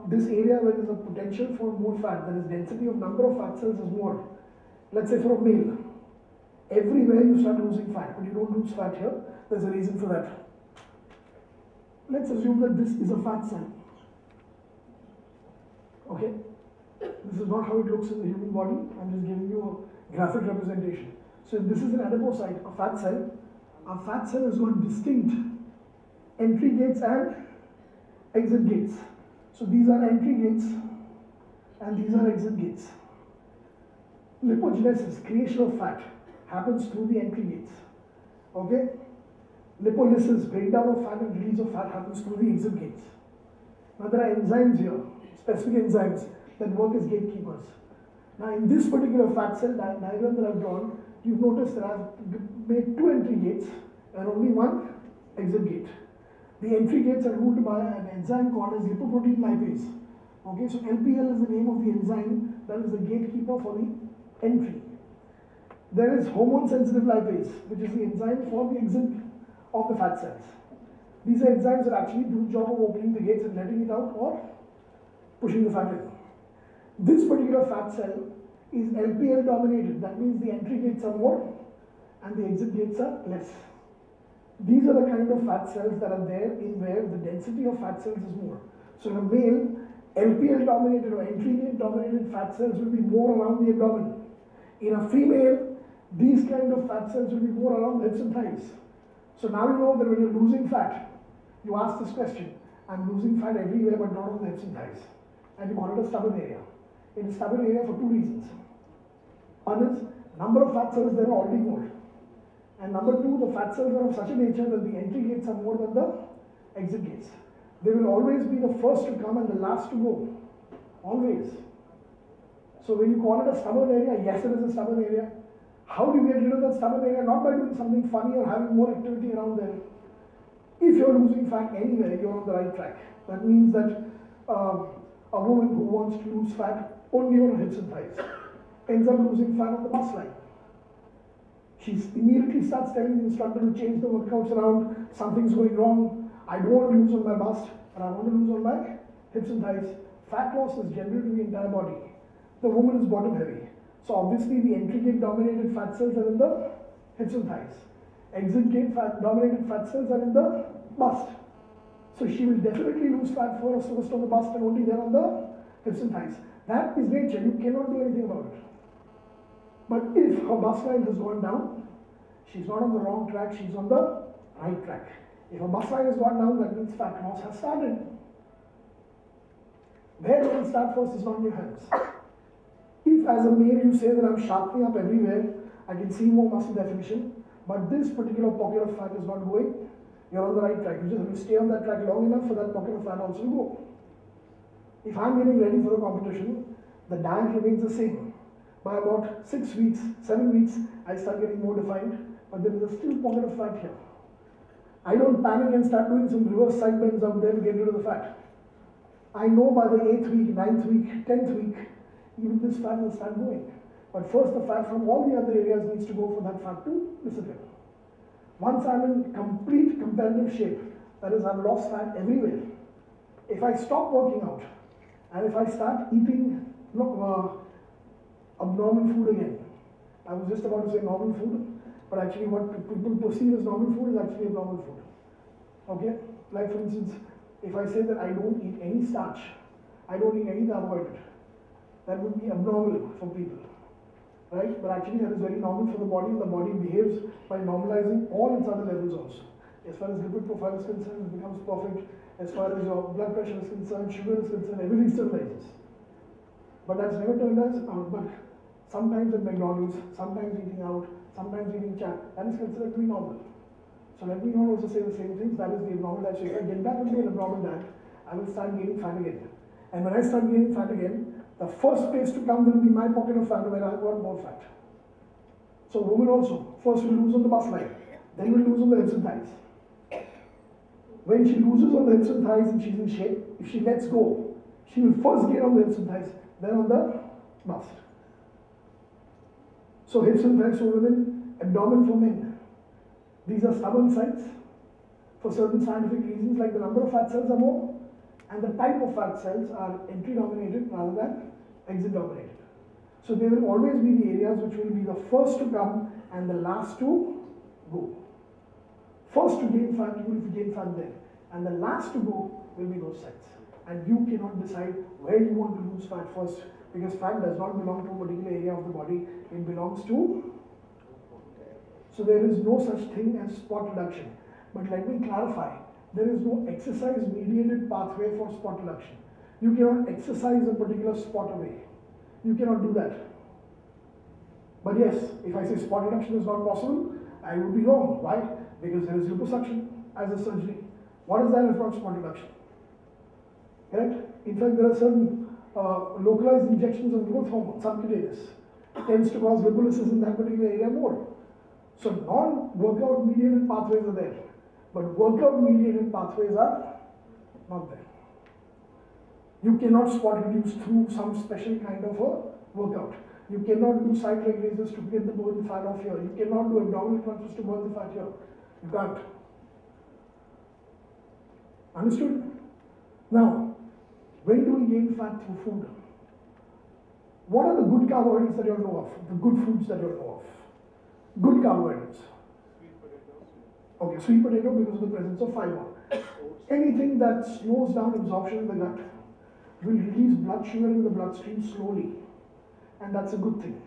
This area where there is a potential for more fat, that is density of number of fat cells is more. Let's say for a male, everywhere you start losing fat, but you don't lose fat here. There's a reason for that. Let's assume that this is a fat cell. Okay? This is not how it looks in the human body. I'm just giving you a graphic representation. So if this is an adipocyte, a fat cell has got distinct entry gates and exit gates. So these are entry gates and these are exit gates. Lipogenesis, creation of fat, happens through the entry gates. Okay? Lipolysis, breakdown of fat and release of fat, happens through the exit gates. Now there are enzymes here, specific enzymes that work as gatekeepers. Now in this particular fat cell diagram that I've drawn, you've noticed that I've made two entry gates and only one exit gate. The entry gates are ruled by an enzyme called as lipoprotein lipase. Okay, so LPL is the name of the enzyme that is the gatekeeper for the entry. There is hormone sensitive lipase, which is the enzyme for the exit of the fat cells. These are enzymes that actually do the job of opening the gates and letting it out or pushing the fat in. This particular fat cell is LPL dominated. That means the entry gates are more and the exit gates are less. These are the kind of fat cells that are there in where the density of fat cells is more. So in a male, LPL dominated or entry gate dominated fat cells will be more around the abdomen. In a female, these kind of fat cells will be more around the hips and thighs. So now you know that when you're losing fat, you ask this question, I'm losing fat everywhere but not on the hips and thighs. And you call it a stubborn area. It is stubborn area for two reasons. One is, number of fat cells there are already more. And number two, the fat cells are of such a nature that the entry gates are more than the exit gates. They will always be the first to come and the last to go. Always. So when you call it a stubborn area, yes, it is a stubborn area. How do you get rid of that stubborn area? Not by doing something funny or having more activity around there. If you're losing fat anywhere, you're on the right track. That means that a woman who wants to lose fat only on her hips and thighs ends up losing fat on the bust line. She immediately starts telling the instructor to change the workouts around, something's going wrong, I don't want to lose on my bust, but I want to lose on my hips and thighs. Fat loss is general to the entire body. The woman is bottom heavy. So obviously the entry gate dominated fat cells are in the hips and thighs. Exit gate dominated fat cells are in the bust. So she will definitely lose fat first on the bust and only then on the hips and thighs. That is nature, you cannot do anything about it. But if her bust line has gone down, she's not on the wrong track, she's on the right track. If her bust line has gone down, that means fat loss has started. Where it will start first is not in your hands. If as a male you say that I'm sharpening up everywhere, I can see more muscle definition, but this particular pocket of fat is not going, you're on the right track. You just have to stay on that track long enough for that pocket of fat also to go. If I'm getting ready for a competition, the diet remains the same. By about 6 weeks, 7 weeks, I start getting more defined, but there is a still pocket of fat here. I don't panic and start doing some reverse side bends out there to get rid of the fat. I know by the 8th week, 9th week, 10th week, even this fat will start going. But first the fat from all the other areas needs to go for that fat to disappear. Once I'm in complete competitive shape, that is I've lost fat everywhere. If I stop working out, and if I start eating abnormal food again, I was just about to say normal food, but actually what people perceive as normal food is actually abnormal food. Okay? Like for instance, if I say that I don't eat any starch, I don't eat any carbohydrate, that would be abnormal for people. Right? But actually that is very normal for the body, and the body behaves by normalizing all its other levels also. As far as lipid profile is concerned, it becomes perfect. As far as your blood pressure is concerned, sugar is concerned, everything stabilizes. But that's never turned out. But sometimes at McDonald's, sometimes eating out, sometimes eating chat, that is considered to be normal. So let me not also say the same things, that is the abnormal diet. So if I get back into an abnormal diet, I will start gaining fat again. And when I start gaining fat again, the first place to come will be my pocket of fat where I have got more fat. So women also, first will lose on the bust line, then will lose on the hips and thighs. When she loses on the hips and thighs and she's in shape, if she lets go, she will first gain on the hips and thighs, then on the bust. So hips and thighs for women, abdomen for men. These are stubborn sites for certain scientific reasons, like the number of fat cells are more, And the type of fat cells are entry dominated rather than exit dominated. So they will always be the areas which will be the first to come and the last to go. First to gain fat, you will gain fat there. And the last to go will be those cells. And you cannot decide where you want to lose fat first, because fat does not belong to a particular area of the body, it belongs to. So there is no such thing as spot reduction. But let me clarify, there is no exercise mediated pathway for spot reduction. You cannot exercise a particular spot away. You cannot do that. But yes, if I say spot reduction is not possible, I would be wrong. Why? Because there is liposuction as a surgery. What is that if not spot reduction? Correct? In fact, there are certain localized injections of growth hormone, subcutaneous, tends to cause lipolysis in that particular area more. So non-workout mediated pathways are there, but workout mediated pathways are not there. You cannot spot reduce through some special kind of a workout. You cannot do side leg raises to get the burn fat off here. You cannot do abdominal crunches to burn the fat here. You can't. Understood? Now, when do we gain fat through food? What are the good carbohydrates that you know of? The good foods that you know of? Good carbohydrates. Sweet potatoes. Okay, sweet potato because of the presence of fiber. Anything that slows down absorption in the gut will release blood sugar in the bloodstream slowly. And that's a good thing,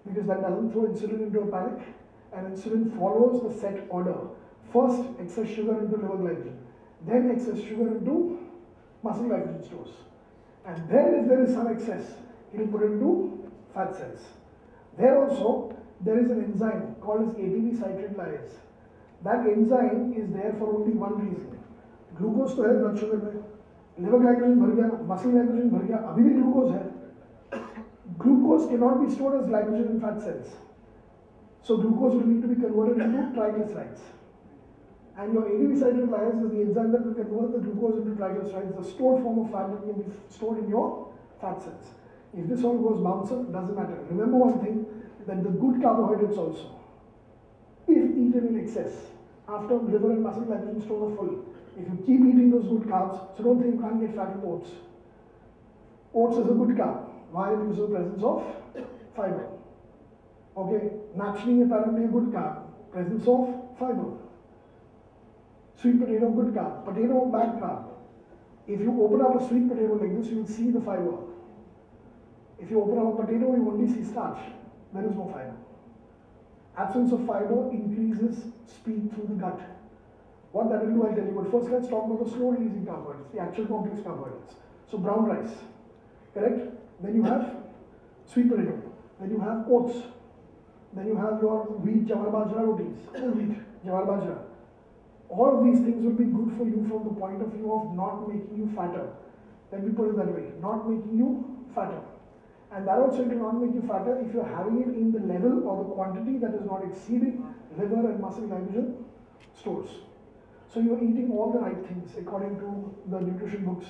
because that doesn't throw insulin into a panic, and insulin follows the set order. First, excess sugar into liver glycogen, then excess sugar into muscle glycogen stores. And then if there is some excess, it will put into fat cells. There also, there is an enzyme called as ATP citrate lyase. That enzyme is there for only one reason. Glucose तो है blood sugar में, liver glycogen भर गया, muscle glycogen भर गया, अभी भी glucose है. Glucose cannot be stored as glycogen in fat cells. So glucose will need to be converted into triglycerides. And your ATP citrate lyase is the enzyme that will convert the glucose into triglycerides, the stored form of fat that can be stored in your fat cells. If this all goes bouncer, doesn't matter. Remember one thing, that the good carbohydrates also, if eaten in excess, after liver and muscle glycogen stores are full, if you keep eating those good carbs, so don't think you can't get fat in oats. Oats is a good carb. Why? Because of the presence of fiber. Okay, naturally apparently a good carb, presence of fiber. Sweet potato, good carb. Potato, bad carb. If you open up a sweet potato like this, you will see the fiber. If you open up a potato, you only see starch. There is no fiber. Absence of fiber increases speed through the gut. What that will do, I'll tell you. But first, let's talk about the slow releasing carbohydrates, the actual complex carbohydrates. So brown rice, correct? Then you have sweet potato. Then you have oats. Then you have your wheat jawar bajra rotis, whole wheat jawar bajra. All of these things will be good for you from the point of view of not making you fatter. Let me put it that way, not making you fatter. And that also will not make you fatter if you're having it in the level or the quantity that is not exceeding liver and muscle glycogen stores. So you're eating all the right things according to the nutrition books.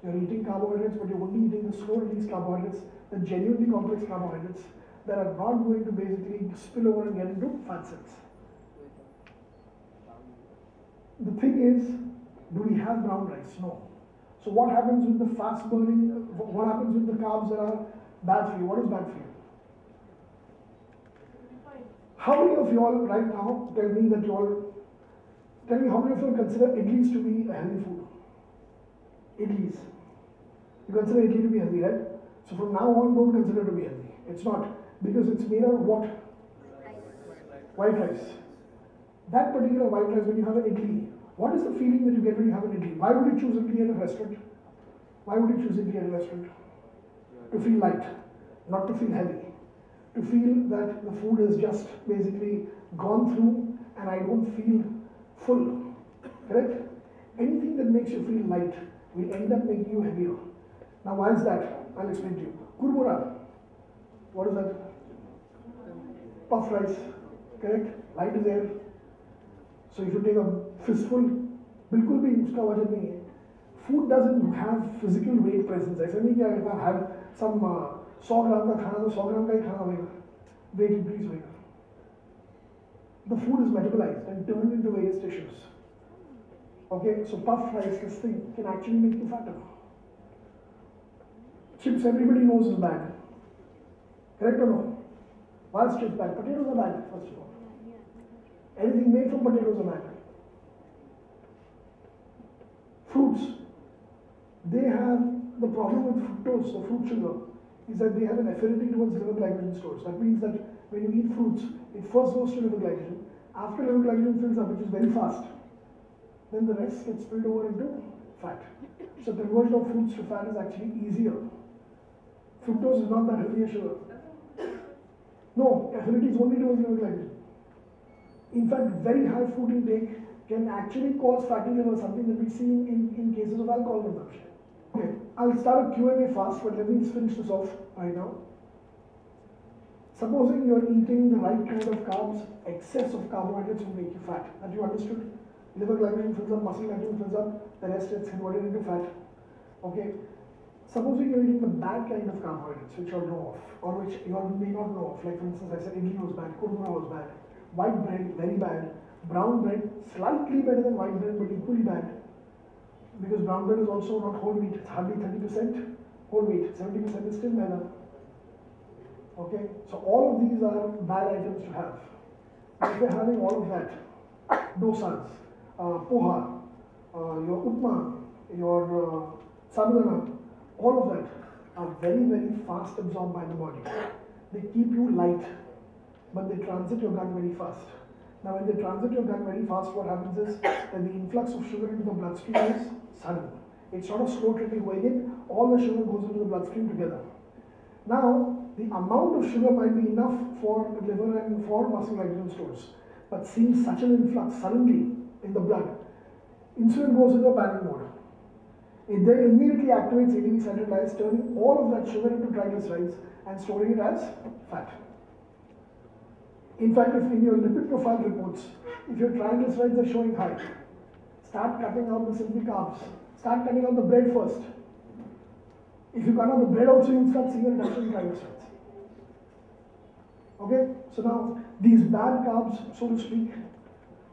You're eating carbohydrates, but you're only eating the slow release carbohydrates, the genuinely complex carbohydrates that are not going to basically spill over and get into fat cells. The thing is, do we have brown rice? No. So what happens with the fast burning, what happens with the carbs that are bad for you? What is bad for you? How many of you all right now tell me how many of you consider idlis to be a healthy food? Idlis. You consider idli to be healthy, right? So from now on, don't consider it to be healthy. It's not. Because it's made out of what? White rice. That particular white rice, when you have an idli, what is the feeling that you get when you have an idli? Why would you choose idli at a restaurant? Why would you choose idli at a restaurant? To feel light, not to feel heavy. To feel that the food is just basically gone through and I don't feel full. Correct? Anything that makes you feel light will end up making you heavier. Now why is that? I'll explain to you. Kurmura. What is that? Puff rice. Correct? Light is air. So if you take a fistful, बिल्कुल भी उसका वजन नहीं है. Food doesn't have physical weight presence. ऐसा नहीं कि अगर I have some 100 ग्राम का खाना तो 100 ग्राम का ही खाना होगा. Weight increase होगा. The food is metabolized and turned into various tissues. Okay, so puff rice, this thing can actually make you fatter. Chips, everybody knows is bad. Correct or no? Why is chips bad? Potatoes are bad, first of all. Anything made from potatoes are bad. Fruits, they have the problem with fructose, the fruit sugar, is that they have an affinity towards liver glycogen stores. That means that when you eat fruits, it first goes to liver glycogen. After liver glycogen fills up, which is very fast, then the rest gets spilled over into fat. So conversion of fruits to fat is actually easier. Fructose is not that healthy a sugar. No, affinity is only towards liver glycogen. In fact, very high food intake can actually cause fatty liver, something that we see in cases of alcohol consumption. Okay, I'll start a Q&A fast, but let me finish this off right now. Supposing you're eating the right kind of carbs, excess of carbohydrates will make you fat. That you understood? Liver glycogen fills up, muscle glycogen fills up, the rest gets converted into fat. Okay. Supposing you're eating the bad kind of carbohydrates, which you all know of, or which you all may not know of, like for instance, I said idli was bad, kurma was bad, white bread, very bad, brown bread, slightly better than white bread, but equally bad, because brown bread is also not whole wheat, it's hardly 30% whole wheat, 70% is still maida. Okay, so all of these are bad items to have. If you're having all of that, dosas, poha, your upma, your sabudana, all of that are very, very fast absorbed by the body. They keep you light, but they transit your gut very fast. Now, when they transit your gut very fast, what happens is that the influx of sugar into the bloodstream is sudden. It's not a slow trickle going in, all the sugar goes into the bloodstream together. Now, the amount of sugar might be enough for liver and for muscle glycogen stores, but seeing such an influx suddenly in the blood, insulin goes into a panic mode. It then immediately activates ATP cyclase, turning all of that sugar into triglycerides and storing it as fat. In fact, if in your lipid profile reports, if your triglycerides are showing high, start cutting out the simple carbs. Start cutting out the bread first. If you cut out the bread also, you'll start seeing a reduction in triglycerides. Okay, so now these bad carbs, so to speak,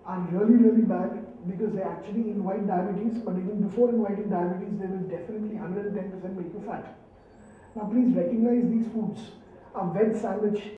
are really, really bad because they actually invite diabetes, but even before inviting diabetes, they will definitely 110% make you fat. Now please recognize these foods. A veg sandwich